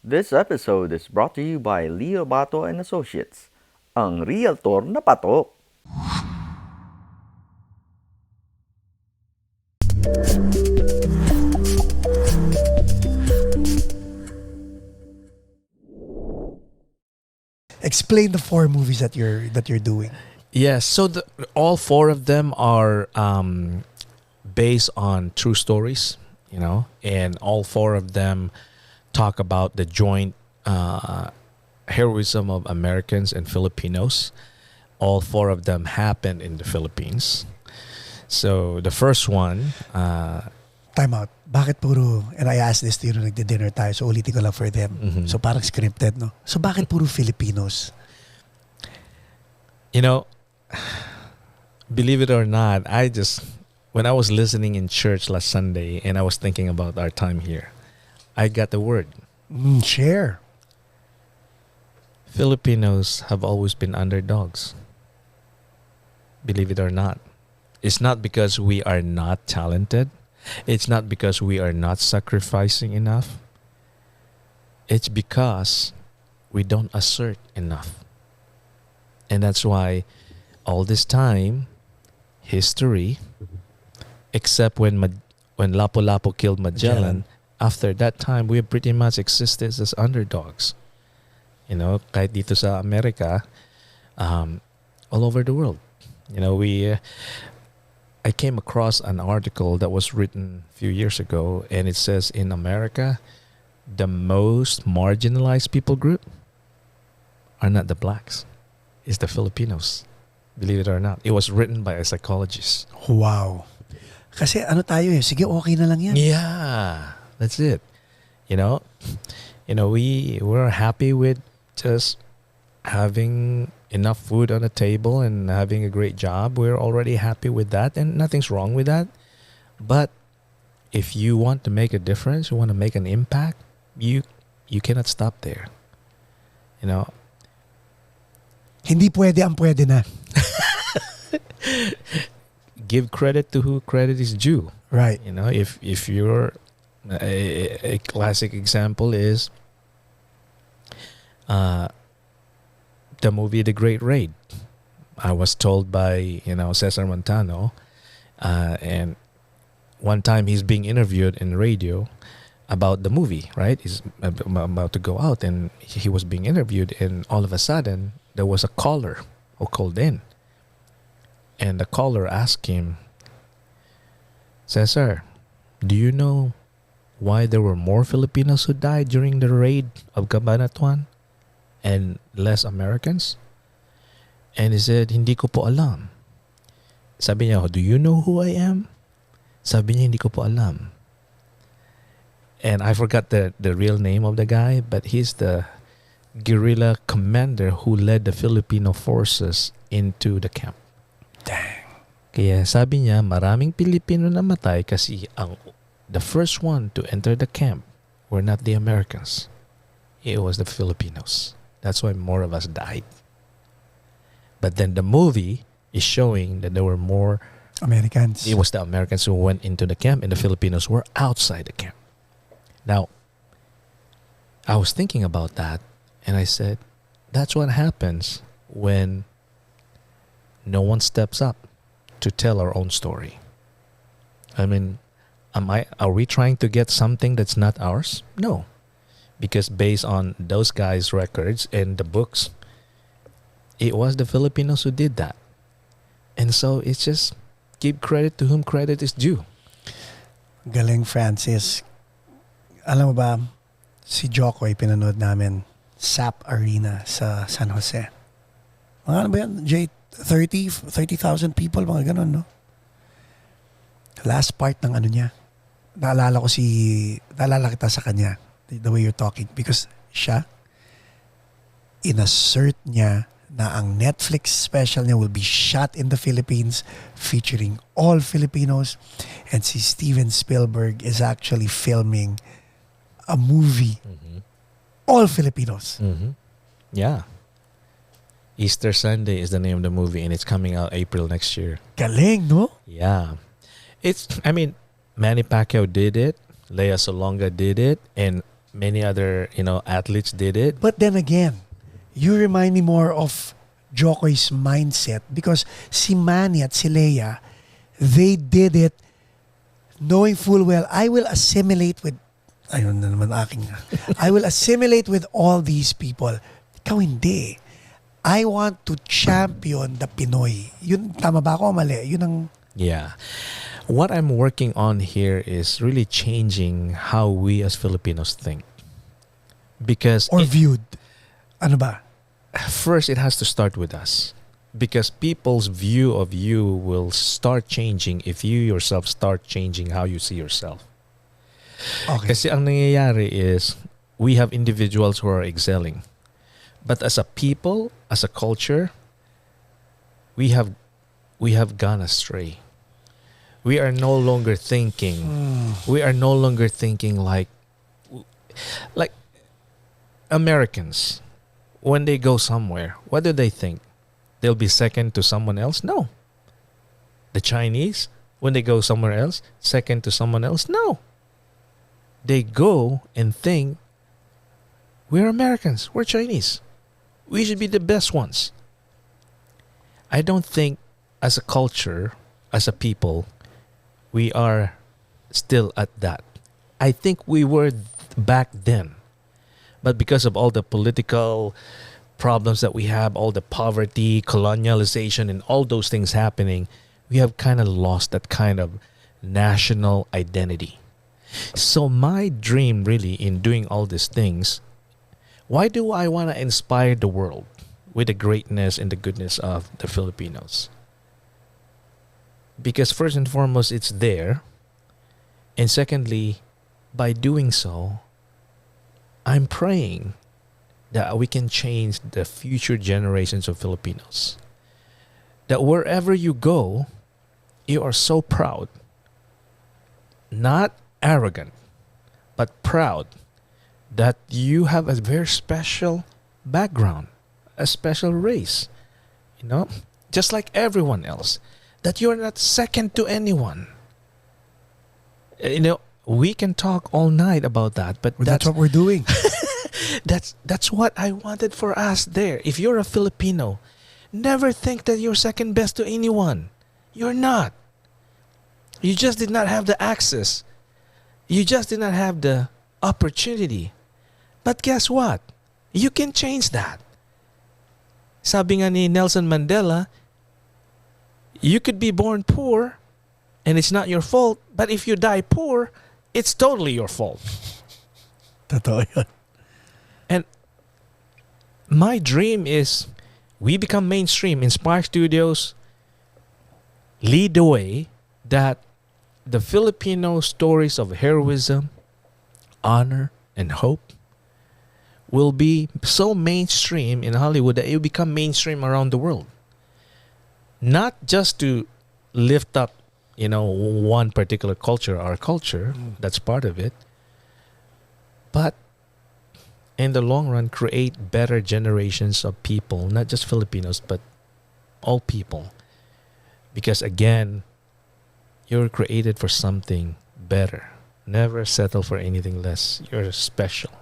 This episode is brought to you by Leo Bato and Associates, ang realtor na patok. Explain the four movies that you're doing. Yes, so all four of them are based on true stories, and all four of them talk about the joint heroism of Americans and Filipinos. All four of them happened in the Philippines. So the first one, Time out. Bakit puro, and I asked this to you nung nagdi-dinner tayo, so ulitin ko lang for them. Mhm. So parang scripted, no? So bakit puro Filipinos? you know, believe it or not, when I was listening in church last Sunday and I was thinking about our time here, I got the word. Share. Filipinos have always been underdogs. Believe it or not. It's not because we are not talented. It's not because we are not sacrificing enough. It's because we don't assert enough. And that's why all this time, history, except when Lapu-Lapu killed Magellan, after that time, we pretty much existed as underdogs. Kahit dito sa America, all over the world. I came across an article that was written a few years ago, and it says in America, the most marginalized people group are not the blacks, it's the Filipinos. Believe it or not. It was written by a psychologist. Wow. Kasi sige, okay na lang yan. Yeah, that's it. We're happy with just having enough food on the table and having a great job. We're already happy with that, and nothing's wrong with that. But if you want to make a difference, you want to make an impact, you cannot stop there. Hindi pwede ang pwede na. Give credit to who credit is due. Right. If you're a classic example is the movie The Great Raid. I was told by Cesar Montano, and one time he's being interviewed in radio about the movie. Right, he's about to go out, and he was being interviewed, and all of a sudden there was a caller who called in, and the caller asked him, "Cesar, do you know why there were more Filipinos who died during the raid of Cabanatuan and less Americans?" And he said, "Hindi ko po alam." Sabi niya, "Do you know who I am?" Sabi niya, "Hindi ko po alam." And I forgot the real name of the guy, but he's the guerrilla commander who led the Filipino forces into the camp. Dang. Kaya sabi niya, maraming Pilipino namatay kasi the first one to enter the camp were not the Americans. It was the Filipinos. That's why more of us died. But then the movie is showing that there were more Americans. It was the Americans who went into the camp and the Filipinos were outside the camp. Now, I was thinking about that and I said, that's what happens when no one steps up to tell our own story. I mean, are we trying to get something that's not ours? No. Because based on those guys' records and the books, it was the Filipinos who did that. And so it's just give credit to whom credit is due. Galing, Francis. Alam mo ba, si Jokoy pinanood namin SAP Arena sa San Jose. Mga ano ba yan? 30,000 people, mga ganun, no? Last part ng niya. Naalala kita sa kanya, the way you're talking. Because siya, inassert niya na ang Netflix special niya will be shot in the Philippines featuring all Filipinos, and si Steven Spielberg is actually filming a movie all Filipinos. Yeah. Easter Sunday is the name of the movie, and it's coming out April next year. Galing, no? Yeah. Manny Pacquiao did it, Lea Salonga did it, and Many other, athletes did it. But then again, you remind me more of Jokoy's mindset because si Manny at si Leia, they did it knowing full well, I will assimilate with, ayun na naman aking, I will assimilate with all these people. Ikaw hindi. I want to champion the Pinoy. Yun, tama ba ako o mali? Yun ang... Yeah. What I'm working on here is really changing how we as Filipinos think. Because... Or viewed. Ano ba? First, it has to start with us. Because people's view of you will start changing if you yourself start changing how you see yourself. Okay. Kasi ang nangyayari is, we have individuals who are excelling. But as a people, as a culture, we have gone astray. We are no longer thinking. We are no longer thinking like Americans. When they go somewhere, what do they think? They'll be second to someone else? No. The Chinese, when they go somewhere else, second to someone else? No. They go and think, we're Americans, we're Chinese. We should be the best ones. I don't think as a culture, as a people, we are still at that. I think we were back then. But because of all the political problems that we have, all the poverty, colonialization, and all those things happening, we have kind of lost that kind of national identity. So my dream really in doing all these things, why do I want to inspire the world with the greatness and the goodness of the Filipinos? Because first and foremost, it's there. And secondly, by doing so, I'm praying that we can change the future generations of Filipinos. That wherever you go, you are so proud. Not arrogant, but proud that you have a very special background, a special race. Just like everyone else. That you're not second to anyone. We can talk all night about that, but That's what we're doing. that's what I wanted for us there. If you're a Filipino, never think that you're second best to anyone. You're not. You just did not have the access. You just did not have the opportunity. But guess what? You can change that. Sabi nga ni Nelson Mandela, you could be born poor and it's not your fault, but if you die poor, it's totally your fault. Totoo yun. And my dream is we become mainstream. Inspire Studios lead the way that the Filipino stories of heroism, honor, and hope will be so mainstream in Hollywood that it will become mainstream around the world. Not just to lift up, one particular culture, our culture, that's part of it, but in the long run, create better generations of people, not just Filipinos, but all people. Because again, you're created for something better. Never settle for anything less. You're special.